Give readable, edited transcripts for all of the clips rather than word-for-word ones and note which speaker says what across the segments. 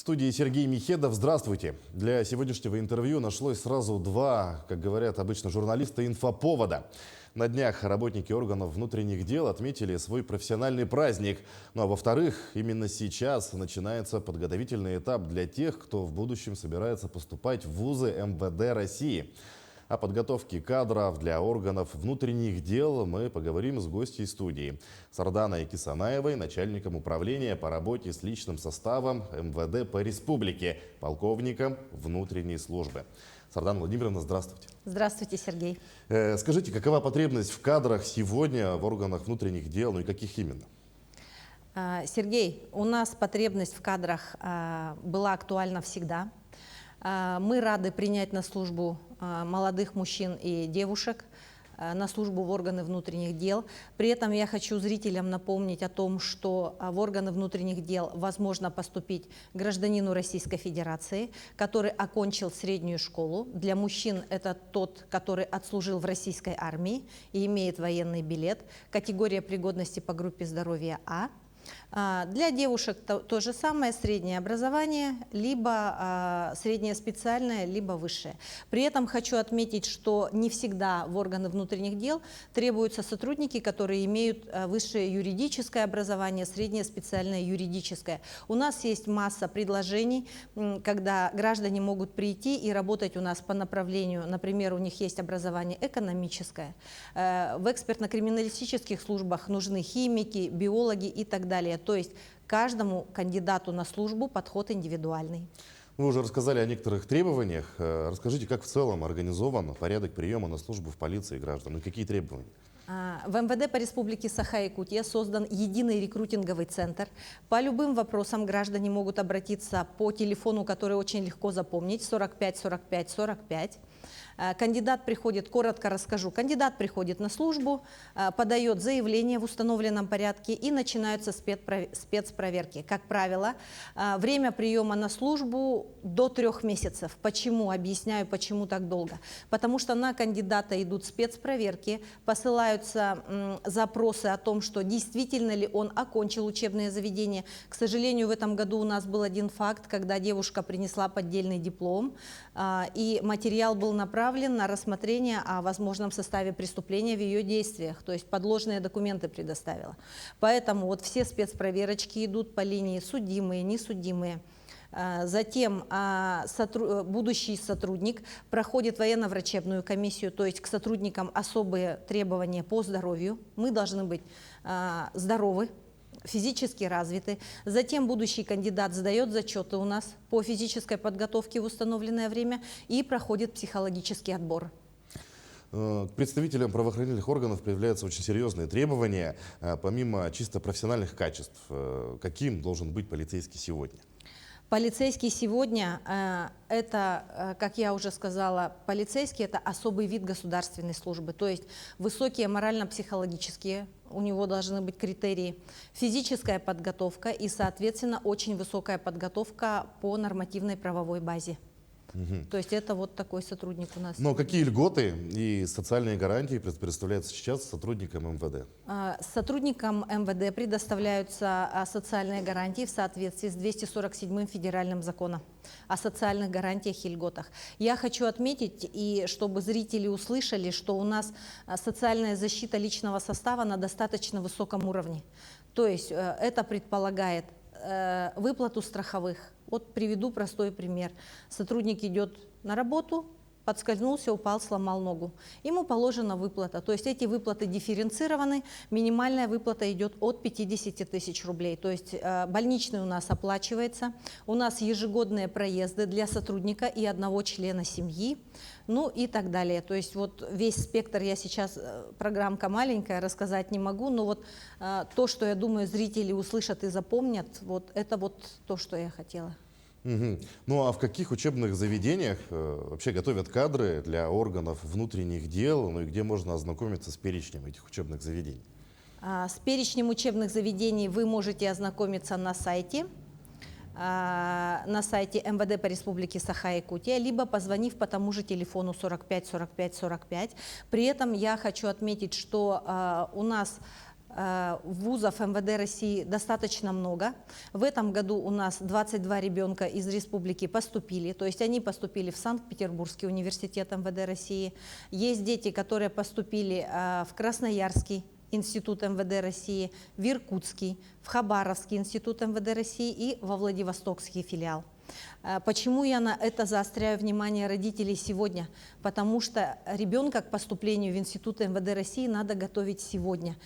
Speaker 1: студии Сергей Михедов. Здравствуйте. Для сегодняшнего интервью нашлось сразу два, как говорят обычно журналисты, инфоповода. На днях работники органов внутренних дел отметили свой профессиональный праздник. Ну а во-вторых, именно сейчас начинается подготовительный этап для тех, кто в будущем собирается поступать в вузы МВД России. О подготовке кадров для органов внутренних дел мы поговорим с гостьей студии Сарданой Кисанаевой, начальником управления по работе с личным составом МВД по республике, полковником внутренней службы. Сардана Владимировна, здравствуйте.
Speaker 2: Здравствуйте, Сергей.
Speaker 1: Скажите, какова потребность в кадрах сегодня в органах внутренних дел, ну и каких именно?
Speaker 2: Сергей, у нас потребность в кадрах была актуальна всегда. Мы рады принять на службу молодых мужчин и девушек, на службу в органы внутренних дел. При этом я хочу зрителям напомнить о том, что в органы внутренних дел возможно поступить гражданину Российской Федерации, который окончил среднюю школу. Для мужчин это тот, который отслужил в российской армии и имеет военный билет. Категория пригодности по группе здоровья А. Для девушек то же самое, среднее образование, либо среднее специальное, либо высшее. При этом хочу отметить, что не всегда в органы внутренних дел требуются сотрудники, которые имеют высшее юридическое образование, среднее специальное юридическое. У нас есть масса предложений, когда граждане могут прийти и работать у нас по направлению, например, у них есть образование экономическое. В экспертно-криминалистических службах нужны химики, биологи и так далее. То есть каждому кандидату на службу подход индивидуальный.
Speaker 1: Вы уже рассказали о некоторых требованиях. Расскажите, как в целом организован порядок приема на службу в полиции граждан и какие требования?
Speaker 2: В МВД по республике Саха-Якутия создан единый рекрутинговый центр. По любым вопросам граждане могут обратиться по телефону, который очень легко запомнить, 45 45 45. Кандидат приходит, коротко расскажу, кандидат приходит на службу, подает заявление в установленном порядке и начинаются спецпроверки. Как правило, время приема на службу до 3 месяцев. Почему? Объясняю, почему так долго. Потому что на кандидата идут спецпроверки, посылаются запросы о том, что действительно ли он окончил учебное заведение. К сожалению, в этом году у нас был один факт, когда девушка принесла поддельный диплом, и материал был направлен на рассмотрение о возможном составе преступления в ее действиях, то есть подложные документы предоставила. Поэтому вот все спецпроверочки идут по линии судимые, несудимые. Затем будущий сотрудник проходит военно-врачебную комиссию, то есть к сотрудникам особые требования по здоровью. Мы должны быть здоровы, физически развиты. Затем будущий кандидат сдает зачеты у нас по физической подготовке в установленное время и проходит психологический отбор.
Speaker 1: К представителям правоохранительных органов появляются очень серьезные требования, помимо чисто профессиональных качеств. Каким должен быть полицейский сегодня?
Speaker 2: Полицейский сегодня, это, как я уже сказала, полицейский – это особый вид государственной службы, то есть высокие морально-психологические, у него должны быть критерии, физическая подготовка и, соответственно, очень высокая подготовка по нормативной правовой базе. То есть это вот такой сотрудник у нас.
Speaker 1: Но какие льготы и социальные гарантии предоставляются сейчас сотрудникам МВД?
Speaker 2: Сотрудникам МВД предоставляются социальные гарантии в соответствии с 247-м федеральным законом о социальных гарантиях и льготах. Я хочу отметить, и чтобы зрители услышали, что у нас социальная защита личного состава на достаточно высоком уровне. То есть это предполагает выплату страховых. Вот приведу простой пример. Сотрудник идет на работу, подскользнулся, упал, сломал ногу. Ему положена выплата. То есть эти выплаты дифференцированы. Минимальная выплата идет от 50 тысяч рублей. То есть больничный у нас оплачивается. У нас ежегодные проезды для сотрудника и одного члена семьи. Ну и так далее. То есть вот весь спектр я сейчас, программка маленькая, рассказать не могу, но вот то, что я думаю, зрители услышат и запомнят, вот это вот то, что я хотела.
Speaker 1: Ну а в каких учебных заведениях вообще готовят кадры для органов внутренних дел, ну и где можно ознакомиться с перечнем этих учебных заведений?
Speaker 2: С перечнем учебных заведений вы можете ознакомиться на сайте МВД по республике Саха-Якутия, либо позвонив по тому же телефону 45 45 45. При этом я хочу отметить, что у нас вузов МВД России достаточно много. В этом году у нас 22 ребенка из республики поступили, то есть они поступили в Санкт-Петербургский университет МВД России. Есть дети, которые поступили в Красноярский институт МВД России, в Иркутский, в Хабаровский институт МВД России и во Владивостокский филиал. Почему я на это заостряю внимание родителей сегодня? Потому что ребенка к поступлению в институт МВД России надо готовить сегодня.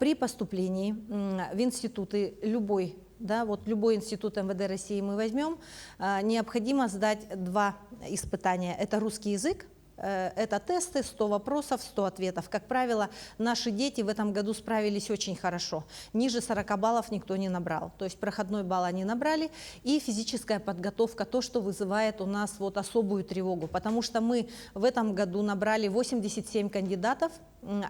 Speaker 2: При поступлении в институты любой, да, вот любой институт МВД России мы возьмем, необходимо сдать 2 испытания. Это русский язык. Это тесты, 100 вопросов, 100 ответов. Как правило, наши дети в этом году справились очень хорошо. Ниже 40 баллов никто не набрал. То есть проходной балл они набрали. И физическая подготовка, то, что вызывает у нас вот особую тревогу. Потому что мы в этом году набрали 87 кандидатов,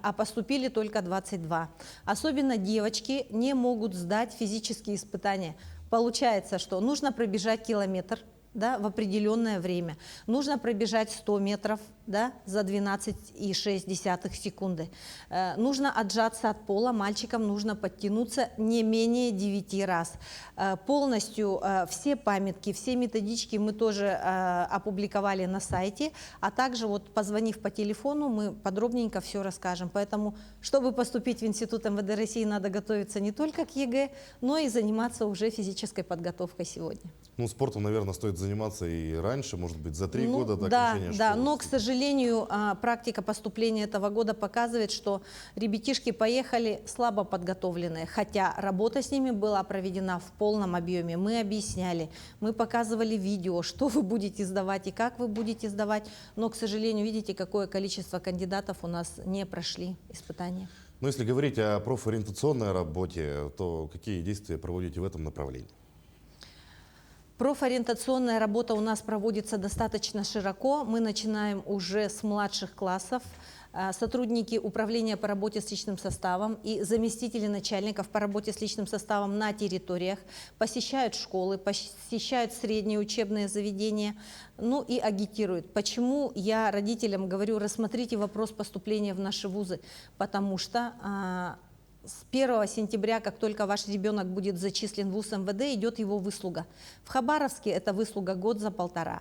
Speaker 2: а поступили только 22. Особенно девочки не могут сдать физические испытания. Получается, что нужно пробежать километр, да, в определенное время. Нужно пробежать 100 метров, да, за 12,6 секунды. Нужно отжаться от пола, мальчикам нужно подтянуться не менее 9 раз. Полностью все памятки, все методички мы тоже опубликовали на сайте, а также вот позвонив по телефону, мы подробненько все расскажем. Поэтому, чтобы поступить в Институт МВД России, надо готовиться не только к ЕГЭ, но и заниматься уже физической подготовкой сегодня.
Speaker 1: Ну, спортом, наверное, стоит заниматься и раньше, может быть, за 3 года до
Speaker 2: да,
Speaker 1: окончания
Speaker 2: да,
Speaker 1: школы.
Speaker 2: но, к сожалению, практика поступления этого года показывает, что ребятишки поехали слабо подготовленные, хотя работа с ними была проведена в полном объеме. Мы объясняли, мы показывали видео, что вы будете сдавать и как вы будете сдавать, но, к сожалению, видите, какое количество кандидатов у нас не прошли испытания.
Speaker 1: Но если говорить о профориентационной работе, то какие действия проводите в этом направлении?
Speaker 2: Профориентационная работа у нас проводится достаточно широко. Мы начинаем уже с младших классов. Сотрудники управления по работе с личным составом и заместители начальников по работе с личным составом на территориях посещают школы, посещают средние учебные заведения, ну и агитируют. Почему я родителям говорю, рассмотрите вопрос поступления в наши вузы? Потому что с 1 сентября, как только ваш ребенок будет зачислен в ВУЗ МВД, идет его выслуга. В Хабаровске это выслуга год за 1,5.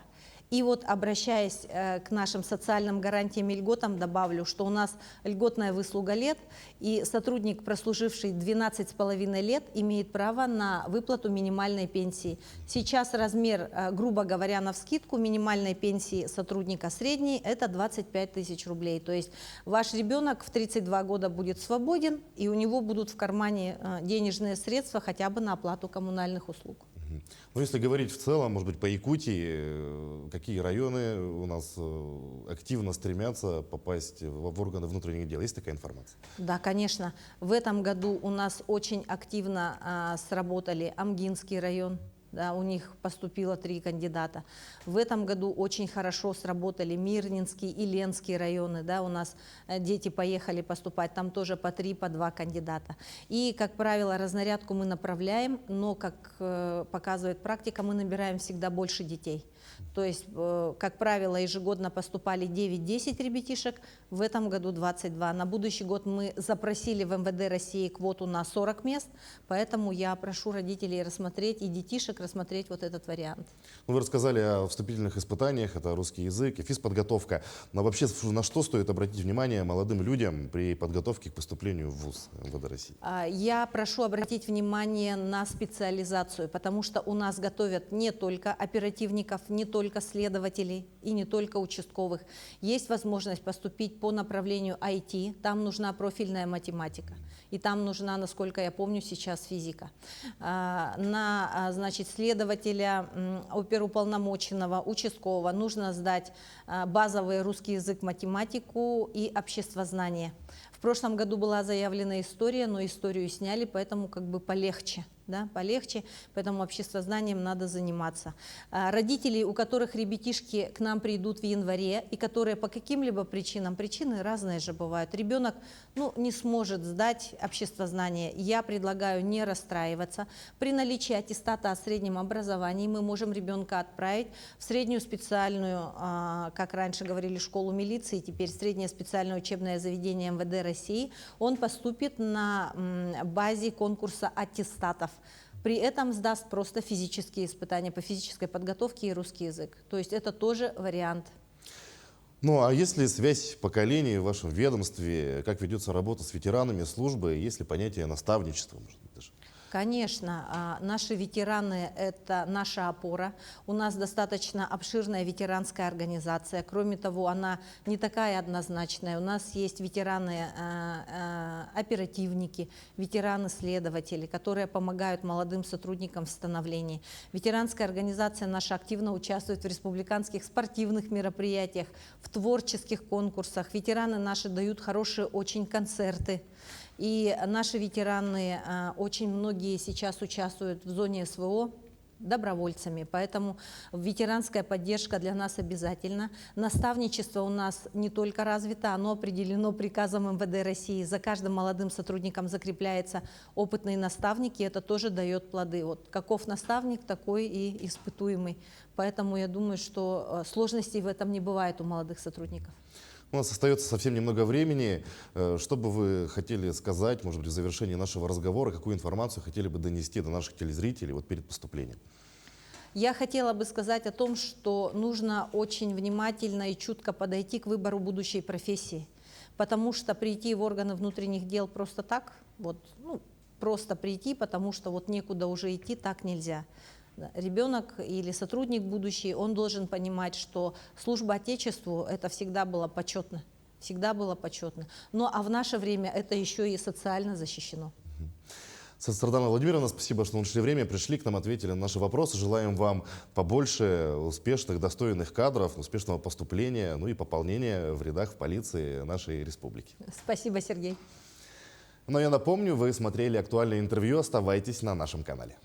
Speaker 2: И вот, обращаясь к нашим социальным гарантиям и льготам, добавлю, что у нас льготная выслуга лет, и сотрудник, прослуживший 12,5 лет, имеет право на выплату минимальной пенсии. Сейчас размер, грубо говоря, навскидку минимальной пенсии сотрудника средней – это 25 тысяч рублей. То есть ваш ребенок в 32 года будет свободен, и у него будут в кармане денежные средства хотя бы на оплату коммунальных услуг.
Speaker 1: Ну, если говорить в целом, может быть, по Якутии, какие районы у нас активно стремятся попасть в органы внутренних дел? Есть такая информация?
Speaker 2: Да, конечно. В этом году у нас очень активно сработали Амгинский район. Да, у них поступило 3 кандидата. В этом году очень хорошо сработали Мирнинский и Ленский районы. Да, у нас дети поехали поступать, там тоже по 3, по 2 кандидата. И, как правило, разнарядку мы направляем, но, как показывает практика, мы набираем всегда больше детей. То есть, как правило, ежегодно поступали 9-10 ребятишек, в этом году 22. На будущий год мы запросили в МВД России квоту на 40 мест, поэтому я прошу родителей рассмотреть и детишек рассмотреть вот этот вариант.
Speaker 1: Ну, вы рассказали о вступительных испытаниях, это русский язык и физподготовка. Но вообще на что стоит обратить внимание молодым людям при подготовке к поступлению в ВУЗ МВД России?
Speaker 2: Я прошу обратить внимание на специализацию, потому что у нас готовят не только оперативников, не только следователей и не только участковых. Есть возможность поступить по направлению IT, там нужна профильная математика. И там нужна, насколько я помню, сейчас физика. На, значит, следователя, оперуполномоченного, участкового нужно сдать базовый русский язык, математику и обществознание. В прошлом году была заявлена история, но историю сняли, поэтому как бы полегче. да, полегче, поэтому обществознанием надо заниматься. Родители, у которых ребятишки к нам придут в январе, и которые по каким-либо причинам, причины разные же бывают, ребенок не сможет сдать обществознание, я предлагаю не расстраиваться. При наличии аттестата о среднем образовании мы можем ребенка отправить в среднюю специальную, как раньше говорили, школу милиции, теперь среднее специальное учебное заведение МВД России. Он поступит на базе конкурса аттестатов. При этом сдаст просто физические испытания по физической подготовке и русский язык. То есть это тоже вариант.
Speaker 1: Ну а есть ли связь поколений в вашем ведомстве? Как ведется работа с ветеранами службы? Есть ли понятие наставничества? Может быть, даже?
Speaker 2: Конечно, наши ветераны – это наша опора. У нас достаточно обширная ветеранская организация. Кроме того, она не такая однозначная. У нас есть ветераны-оперативники, ветераны-следователи, которые помогают молодым сотрудникам в становлении. Ветеранская организация наша активно участвует в республиканских спортивных мероприятиях, в творческих конкурсах. Ветераны наши дают хорошие очень концерты. И наши ветераны, очень многие сейчас участвуют в зоне СВО добровольцами, поэтому ветеранская поддержка для нас обязательна. Наставничество у нас не только развито, оно определено приказом МВД России. За каждым молодым сотрудником закрепляется опытный наставник, и это тоже дает плоды. Вот каков наставник, такой и испытуемый. Поэтому я думаю, что сложностей в этом не бывает у молодых сотрудников.
Speaker 1: У нас остается совсем немного времени. Что бы вы хотели сказать, может быть, в завершении нашего разговора, какую информацию хотели бы донести до наших телезрителей перед поступлением?
Speaker 2: Я хотела бы сказать о том, что нужно очень внимательно и чутко подойти к выбору будущей профессии, потому что прийти в органы внутренних дел просто так, просто прийти, потому что некуда уже идти, так нельзя. Ребенок или сотрудник будущий, он должен понимать, что служба Отечеству – это всегда было почетно. Всегда было почетно. А в наше время это еще и социально защищено.
Speaker 1: Сардана Владимировна, спасибо, что нашли время, пришли к нам, ответили на наши вопросы. Желаем вам побольше успешных, достойных кадров, успешного поступления, и пополнения в рядах в полиции нашей республики.
Speaker 2: Спасибо, Сергей.
Speaker 1: Но я напомню, вы смотрели актуальное интервью. Оставайтесь на нашем канале.